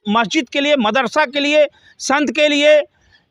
मस्जिद के लिए, मदरसा के लिए, संत के लिए,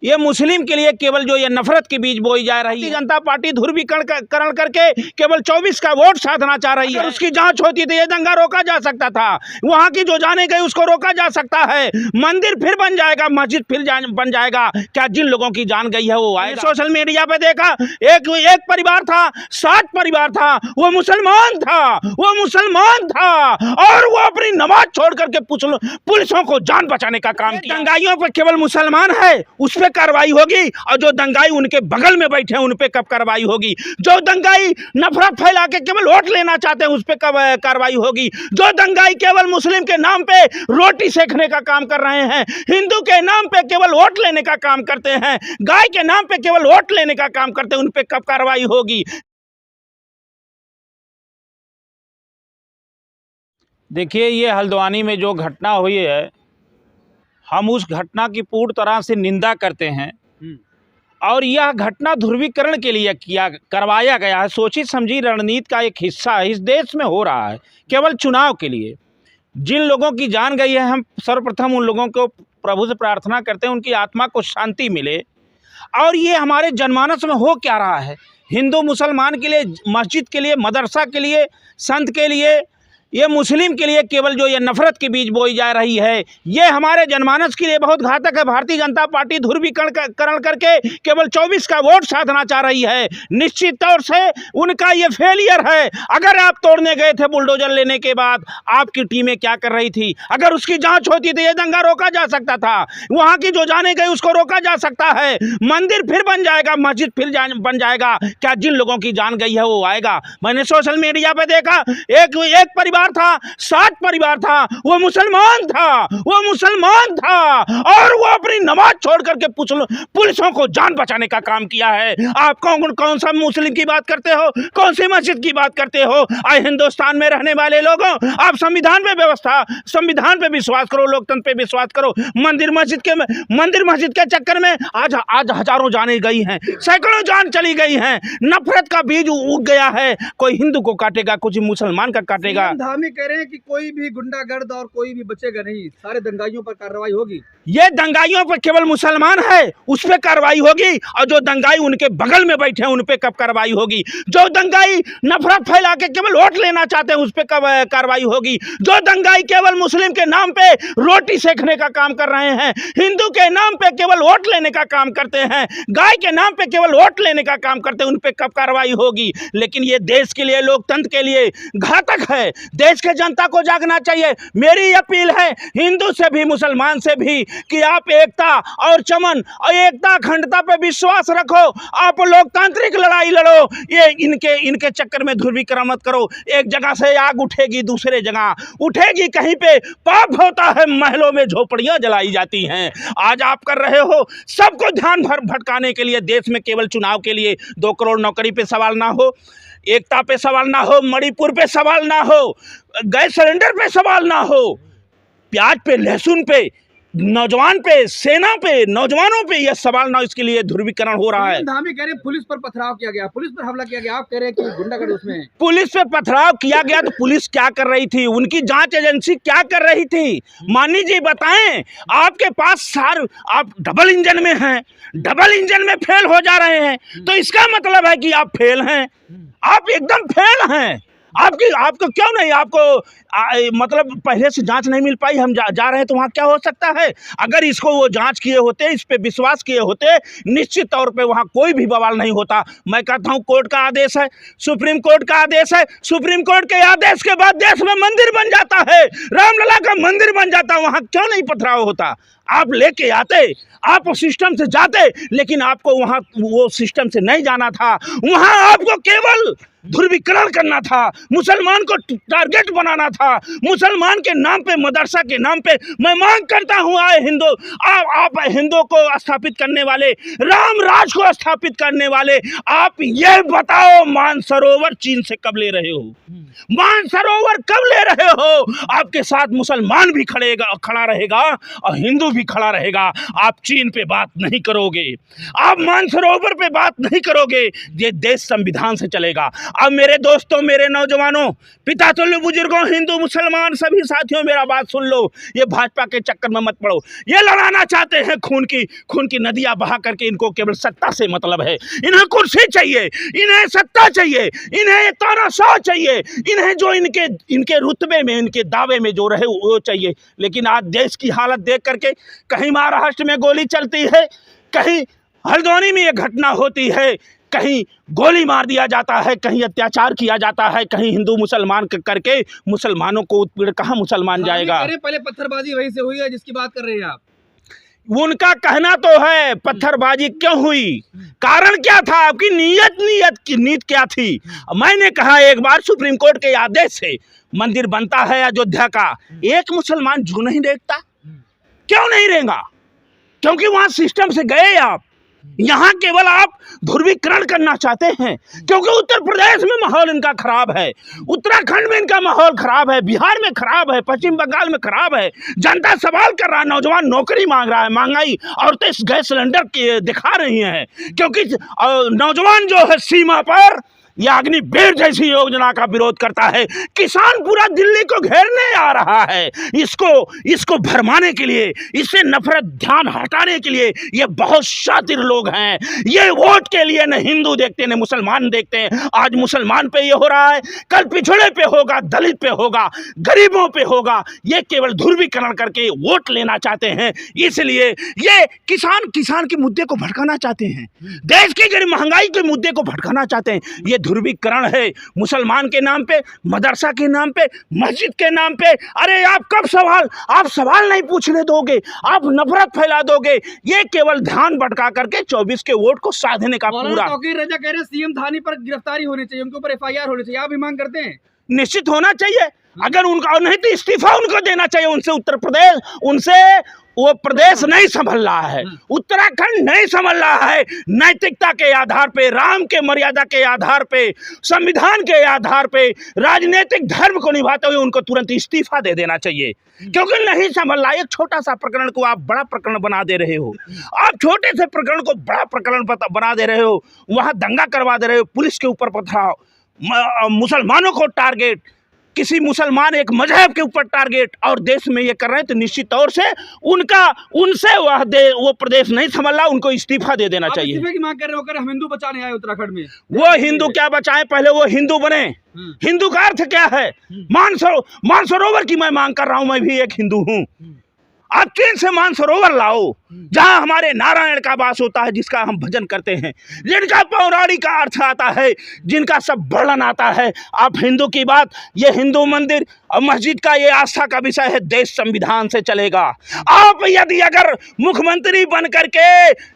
ये मुस्लिम के लिए केवल जो ये नफरत के बीज बोई जा रही है। जनता पार्टी ध्रुवीकरण करके केवल 24 का वोट साधना चाह रही है। उसकी जांच होती तो ये दंगा रोका जा सकता था। वहां की जो जाने गई उसको रोका जा सकता है। मंदिर फिर बन जाएगा, मस्जिद फिर बन जाएगा। क्या जिन लोगों की जान गई है वो आए? सोशल मीडिया पे देखा, एक परिवार था, 7 परिवार था, वो मुसलमान था और वो अपनी नमाज छोड़ करके पुलिसों को जान बचाने का काम किया। दंगाइयों पर केवल मुसलमान है उस पर कार्रवाई होगी, और जो दंगाई उनके बगल में बैठे हैं उन पे कब कार्रवाई होगी? जो दंगाई नफरत फैला के केवल वोट लेना चाहते हैं उस पे कब कार्रवाई होगी? जो दंगाई केवल मुस्लिम के नाम पे रोटी सेकने का काम कर रहे हैं, हिंदू के नाम पे केवल वोट लेने का काम करते हैं, गाय के नाम पे केवल वोट लेने का काम करते हैं, उन पे कब कार्रवाई होगी? देखिए, ये हल्द्वानी में जो घटना हुई है, हम उस घटना की पूर्ण तरह से निंदा करते हैं और यह घटना ध्रुवीकरण के लिए करवाया गया है। सोची समझी रणनीति का एक हिस्सा इस देश में हो रहा है, केवल चुनाव के लिए। जिन लोगों की जान गई है, हम सर्वप्रथम उन लोगों को प्रभु से प्रार्थना करते हैं उनकी आत्मा को शांति मिले। और ये हमारे जनमानस में हो क्या रहा है? हिंदू मुसलमान के लिए, मस्जिद के लिए, मदरसा के लिए, संत के लिए, ये मुस्लिम के लिए केवल जो ये नफरत के बीज बोई जा रही है, ये हमारे जनमानस के लिए बहुत घातक है। भारतीय जनता पार्टी ध्रुवीकरण करके केवल 24 का वोट साधना चाह रही है। निश्चित तौर से उनका ये फेलियर है। अगर आप तोड़ने गए थे बुलडोजर लेने के बाद, आपकी टीमें क्या कर रही थी? अगर उसकी जांच होती तो ये दंगा रोका जा सकता था। वहां की जो जाने गई उसको रोका जा सकता है। मंदिर फिर बन जाएगा, मस्जिद फिर बन जाएगा। क्या जिन लोगों की जान गई है वो आएगा? मैंने सोशल मीडिया पे देखा, एक परिवार था, 7 परिवार था, वो मुसलमान था और वो अपनी नमाज छोड़ करके पुलिसों को जान बचाने का काम किया है। आप कौन सा मुस्लिम की बात करते हो? कौन सी मस्जिद की बात करते हो? आए हिंदुस्तान में रहने वाले लोगों, आप संविधान पे विश्वास करो, लोकतंत्र पे विश्वास करो। मंदिर मस्जिद के चक्कर में आज हजारों जाने गई हैं, सैकड़ों जान चली गई हैं। नफरत का बीज उग गया है। कोई हिंदू को काटेगा, कुछ मुसलमान का काटेगा। धामी कह रहे हैं कि कोई भी गुंडागर्द और कोई भी बचेगा नहीं, सारे दंगाइयों पर कार्रवाई होगी। ये दंगाइयों पर केवल मुसलमान है उस पे कार्रवाई होगी, और जो दंगाई उनके बगल में बैठे हैं उन पे कब कार्रवाई होगी? जो दंगाई नफरत फैला के केवल वोट लेना चाहते हैं उस पे कब कार्रवाई होगी? जो दंगाई केवल मुस्लिम के नाम पे रोटी सेकने का काम कर रहे हैं, हिंदू के नाम पे केवल वोट लेने का काम करते हैं, गाय के नाम पे केवल वोट लेने का काम करते हैं, उन पे कब कार्रवाई होगी? लेकिन ये देश के लिए, लोकतंत्र के लिए घातक है। देश के जनता को जागना चाहिए। मेरी अपील है हिंदू से भी, मुसलमान से भी, कि आप एकता और चमन और एकता अखंडता पे विश्वास रखो। आप लोकतांत्रिक लड़ाई लड़ो। ये इनके चक्कर में ध्रुवीकरण मत करो। एक जगह से आग उठेगी, दूसरे जगह उठेगी। कहीं पे पाप होता है, महलों में झोपड़ियां जलाई जाती हैं। आज आप कर रहे हो सबको ध्यान भटकाने के लिए, देश में केवल चुनाव के लिए। 2 करोड़ नौकरी पे सवाल ना हो, एकता पे सवाल ना हो, मणिपुर पे सवाल ना हो, गैस सिलेंडर पे सवाल ना हो, प्याज पे, लहसुन पे, नौजवान पे, सेना पे, नौजवानों पे यह सवाल ना, इसके लिए ध्रुवीकरण हो रहा है। धामी कह रहे हैं पुलिस पर पथराव किया गया, पुलिस पर हमला किया गया। आप कह रहे हैं कि गुंडागर्द उसमें है। पुलिस पे पथराव किया गया तो पुलिस क्या कर रही थी? उनकी जांच एजेंसी क्या कर रही थी? मानी जी बताएं। आपके पास आप डबल इंजन में हैं, डबल इंजन में फेल हो जा रहे हैं, तो इसका मतलब है कि आप फेल हैं। आप एकदम फेल हैं। आपको क्यों नहीं, आपको मतलब पहले से जांच नहीं मिल पाई? हम जा रहे हैं तो वहाँ क्या हो सकता है? अगर इसको वो जांच किए होते, इस पे विश्वास किए होते, निश्चित तौर पे वहाँ कोई भी बवाल नहीं होता। मैं कहता हूँ कोर्ट का आदेश है, सुप्रीम कोर्ट का आदेश है, सुप्रीम कोर्ट के आदेश के बाद देश में मंदिर बन जाता है, रामलला का मंदिर बन जाता, वहाँ क्यों नहीं पथराव होता? आप लेके आते, आप सिस्टम से जाते, लेकिन आपको वहाँ वो सिस्टम से नहीं जाना था। वहाँ आपको केवल ध्रुवीकरण करना था, मुसलमान को टारगेट बनाना था, मुसलमान के नाम पे, मदरसा के नाम पे। मैं मांग करता हूँ आए हिंदू, आप हिंदू को स्थापित करने वाले, राम राज को स्थापित करने वाले, आप ये बताओ मानसरोवर चीन से कब ले रहे हो? मानसरोवर कब ले रहे हो? आपके साथ मुसलमान भी खड़ा रहेगा और हिंदू भी खड़ा रहेगा। आप चीन पे बात नहीं करोगे, आप मानसरोवर पे बात नहीं करोगे। ये देश संविधान से चलेगा। अब मेरे दोस्तों, मेरे नौजवानों, पिता तुल्य बुजुर्गों, हिंदू मुसलमान सभी साथियों, मेरा बात सुन लो। ये भाजपा के चक्कर में मत पड़ो। ये लड़ाना चाहते हैं खून की नदियां बहा करके। इनको केवल सत्ता से मतलब है। इन्हें कुर्सी चाहिए, इन्हें सत्ता चाहिए, इन्हें तानाशाह चाहिए, इन्हें जो इनके रुतबे में, इनके दावे में जो रहे वो चाहिए। लेकिन आज देश की हालत देख करके, कहीं महाराष्ट्र में गोली चलती है, कहीं हल्द्वानी में ये घटना होती है, कहीं गोली मार दिया जाता है, कहीं अत्याचार किया जाता है, कहीं हिंदू मुसलमान करके मुसलमानों को उत्पीड़न। कहाँ मुसलमान जाएगा? पहले पत्थरबाजी वहीं से हुई है जिसकी बात कर रहे हैं आप। उनका कहना तो है पत्थरबाजी क्यों हुई, कारण क्या था, आपकी नीयत क्या थी। मैंने कहा एक बार सुप्रीम कोर्ट के आदेश से मंदिर बनता है अयोध्या का, एक मुसलमान जू नहीं देखता। क्यों नहीं रहेगा? क्योंकि वहां सिस्टम से गए आप। यहाँ केवल आप ध्रुवीकरण करना चाहते हैं, क्योंकि उत्तर प्रदेश में माहौल इनका खराब है, उत्तराखंड में इनका माहौल खराब है, बिहार में खराब है, पश्चिम बंगाल में खराब है। जनता सवाल कर रहा है, नौजवान नौकरी मांग रहा है, महंगाई, औरतें गैस सिलेंडर दिखा रही हैं, क्योंकि नौजवान जो है सीमा पर यह अग्निवीर जैसी योजना का विरोध करता है। किसान पूरा दिल्ली को घेरने आ रहा है। इसको भरमाने के लिए, इससे नफरत ध्यान हटाने के लिए ये बहुत शातिर लोग हैं। ये वोट के लिए न हिंदू देखते न मुसलमान देखते हैं। आज मुसलमान पे ये हो रहा है, कल पिछड़े पे होगा, दलित पे होगा, गरीबों पे होगा। ये केवल ध्रुवीकरण करके वोट लेना चाहते हैं। इसलिए ये किसान के मुद्दे को भटकाना चाहते हैं, देश की गरीब महंगाई के मुद्दे को भटकाना चाहते हैं। ये ध्रुवीकरण है मुसलमान के नाम पे, मदरसा के नाम पे, मस्जिद के नाम पे। अरे आप सवाल नहीं पूछने दोगे, आप नफरत फैला दोगे। ये केवल ध्यान भटका करके 24 के वोट को साधने का पूरा। तौकीर रजा कह रहे हैं सीएम धानी पर गिरफ्तारी होनी चाहिए, उनके ऊपर FIR होनी चाहिए, आप भी मांग करते हैं? निश्चित होना चाहिए। अगर उनका नहीं तो इस्तीफा उनको देना चाहिए। उनसे उत्तर प्रदेश, उनसे वो प्रदेश नहीं संभल रहा है, उत्तराखंड नहीं संभल रहा है। नैतिकता के आधार पे, राम के मर्यादा के आधार पे, संविधान के आधार पे, राजनीतिक धर्म को निभाते हुए उनको तुरंत इस्तीफा दे देना चाहिए, क्योंकि नहीं संभल रहा। एक छोटा सा प्रकरण को आप बड़ा प्रकरण बना दे रहे हो, आप छोटे से प्रकरण को बड़ा प्रकरण बना दे रहे हो, वहां दंगा करवा दे रहे हो, पुलिस के ऊपर पथराव, मुसलमानों को टारगेट, किसी मुसलमान एक मजहब के ऊपर टारगेट, और देश में ये कर रहे हैं। तो निश्चित तौर से उनसे वो प्रदेश नहीं संभल रहा, उनको इस्तीफा दे देना चाहिए। इस्तीफे की मांग कर रहे हो, हम हिंदू बचाने आए उत्तराखंड में। वो हिंदू क्या बचाएं, पहले वो हिंदू बने। हिंदू का अर्थ क्या है? मानसरोवर की मैं मांग कर रहा हूं, मैं भी एक हिंदू हूं। आप चीन से मानसरोवर लाओ, जहां हमारे नारायण का वास होता है, जिसका हम भजन करते हैं, जिनका पौराणिक का अर्थ आता है, जिनका सब वर्णन आता है। आप हिंदू की बात, ये हिंदू मंदिर और मस्जिद का ये आस्था का विषय है, देश संविधान से चलेगा। आप यदि अगर मुख्यमंत्री बन करके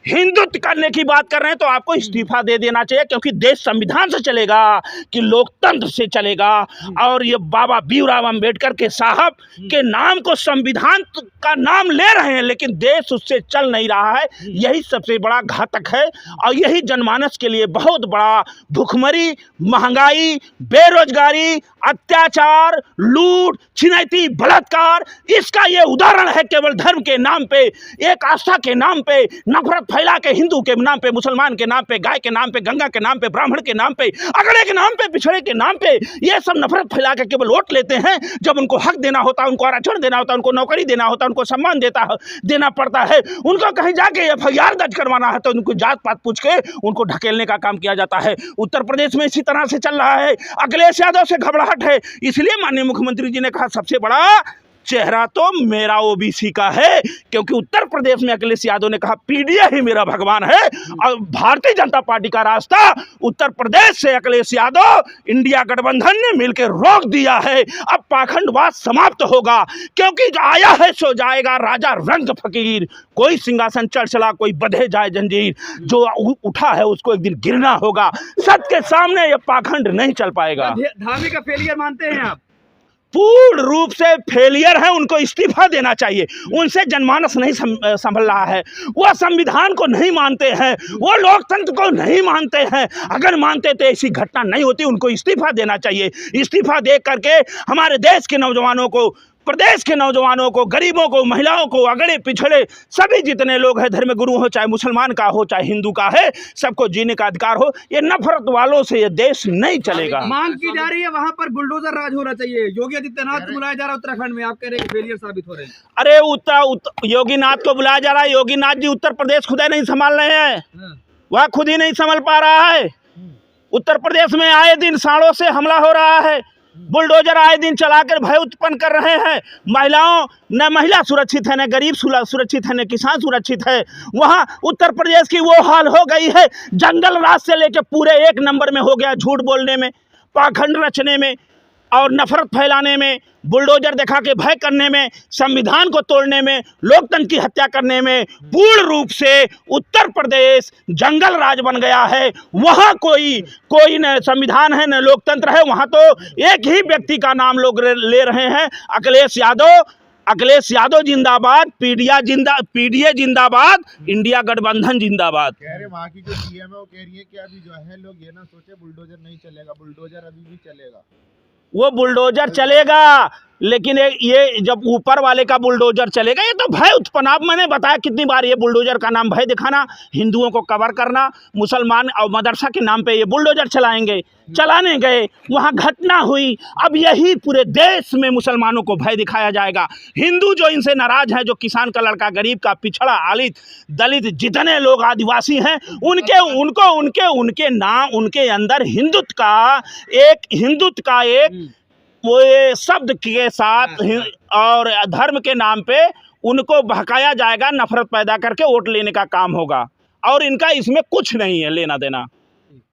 हिंदुत्व करने की बात कर रहे हैं तो आपको इस्तीफा दे देना चाहिए, क्योंकि देश संविधान से चलेगा कि लोकतंत्र से चलेगा। और ये बाबा भीमराव अंबेडकर के साहब के नाम को संविधान का नाम ले रहे हैं, लेकिन देश उससे चल नहीं रहा है। यही सबसे बड़ा घातक है, और यही जनमानस के लिए बहुत बड़ा भुखमरी, महंगाई, बेरोजगारी, अत्याचार, लूट, छिनैती, बलात्कार, इसका ये उदाहरण है। केवल धर्म के नाम पे, एक आस्था के नाम पे नफरत फैला के, हिंदू के नाम पे, मुसलमान के नाम पे, गाय के नाम पे, गंगा के नाम पे, ब्राह्मण के नाम पे, अगड़े के नाम पे, पिछड़े के नाम पे, ये सब नफरत फैला के केवल वोट लेते हैं। जब उनको हक देना होता है, उनको आरक्षण देना होता है, उनको नौकरी देना होता है, उनको सम्मान देना पड़ता है, उनको कहीं जाके FIR दर्ज करवाना है तो उनको जात पात पूछ के उनको ढकेलने का काम किया जाता है। उत्तर प्रदेश में इसी तरह से चल रहा है। अखिलेश यादव से घबराहट है, इसलिए माननीय मुख्यमंत्री जी ने कहा सबसे बड़ा चेहरा तो मेरा OBC का है, क्योंकि उत्तर प्रदेश में अखिलेश यादव ने कहा PDA ही मेरा भगवान है। और भारतीय जनता पार्टी का रास्ता उत्तर प्रदेश से अखिलेश यादव, इंडिया गठबंधन ने मिलकर रोक दिया है। अब पाखंडवाद समाप्त होगा, क्योंकि जो आया है सो जाएगा, राजा रंग फकीर। कोई सिंहासन चढ़ चला, कोई बंधे जाए जंजीर, जो उठा है उसको एक दिन गिरना होगा। सत्य के सामने ये पाखंड नहीं चल पाएगा। धामी का फेलियर मानते हैं आप? पूर्ण रूप से फेलियर है, उनको इस्तीफा देना चाहिए। उनसे जनमानस नहीं संभल रहा है, वो संविधान को नहीं मानते हैं, वो लोकतंत्र को नहीं मानते हैं। अगर मानते तो ऐसी घटना नहीं होती। उनको इस्तीफा देना चाहिए। इस्तीफा दे करके हमारे देश के नौजवानों को प्रदेश के नौजवानों को, गरीबों को, महिलाओं को, अगड़े पिछड़े सभी जितने लोग हैं, धर्म गुरु हो, चाहे मुसलमान का हो चाहे हिंदू का है, सबको जीने का अधिकार हो। ये नफरत वालों से ये देश नहीं चलेगा। मांग की जा रही है वहां पर बुलडोजर राज होना चाहिए। योगी आदित्यनाथ को बुलाया जा रहा है उत्तराखंड में, आप कह रहे हैं फेलियर साबित हो रहे हैं। अरे योगी नाथ को बुलाया जा रहा है। योगी नाथ जी उत्तर प्रदेश खुद नहीं संभाल रहे हैं, वह खुद ही नहीं संभल पा रहा है। उत्तर प्रदेश में आए दिन साड़ों से हमला हो रहा है, बुलडोजर आए दिन चलाकर भय उत्पन्न कर रहे हैं। न महिला सुरक्षित है, न गरीब सुरक्षित है, न किसान सुरक्षित है। वहाँ उत्तर प्रदेश की वो हाल हो गई है, जंगल राज से लेकर पूरे एक नंबर में हो गया, झूठ बोलने में, पाखंड रचने में और नफरत फैलाने में, बुलडोजर दिखा के भय करने में, संविधान को तोड़ने में, लोकतंत्र की हत्या करने में पूर्ण रूप से उत्तर प्रदेश जंगल राज बन गया है। वहाँ कोई न संविधान है न लोकतंत्र है। वहाँ तो एक ही व्यक्ति का नाम लोग ले रहे हैं, अखिलेश यादव जिंदाबाद, पीडीए जिंदाबाद, इंडिया गठबंधन जिंदाबाद। कह रहे वहाँ की जो सीएम है वो कह रही है कि अभी जो है लोग ये ना सोचे बुलडोजर नहीं चलेगा, बुलडोजर अभी भी चलेगा। वो बुलडोजर चलेगा, लेकिन ये जब ऊपर वाले का बुलडोजर चलेगा, ये तो भय उत्पन्न। आप मैंने बताया कितनी बार, ये बुलडोजर का नाम भय दिखाना, हिंदुओं को कवर करना, मुसलमान और मदरसा के नाम पे ये बुलडोजर चलाने गए, वहाँ घटना हुई। अब यही पूरे देश में मुसलमानों को भय दिखाया जाएगा। हिंदू जो इनसे नाराज हैं, जो किसान का लड़का, गरीब का, पिछड़ा, आलित, दलित जितने लोग आदिवासी हैं, उनके नाम, उनके अंदर हिंदुत्व का एक वो ये शब्द के साथ और धर्म के नाम पे उनको बहकाया जाएगा, नफरत पैदा करके वोट लेने का काम होगा। और इनका इसमें कुछ नहीं है लेना देना।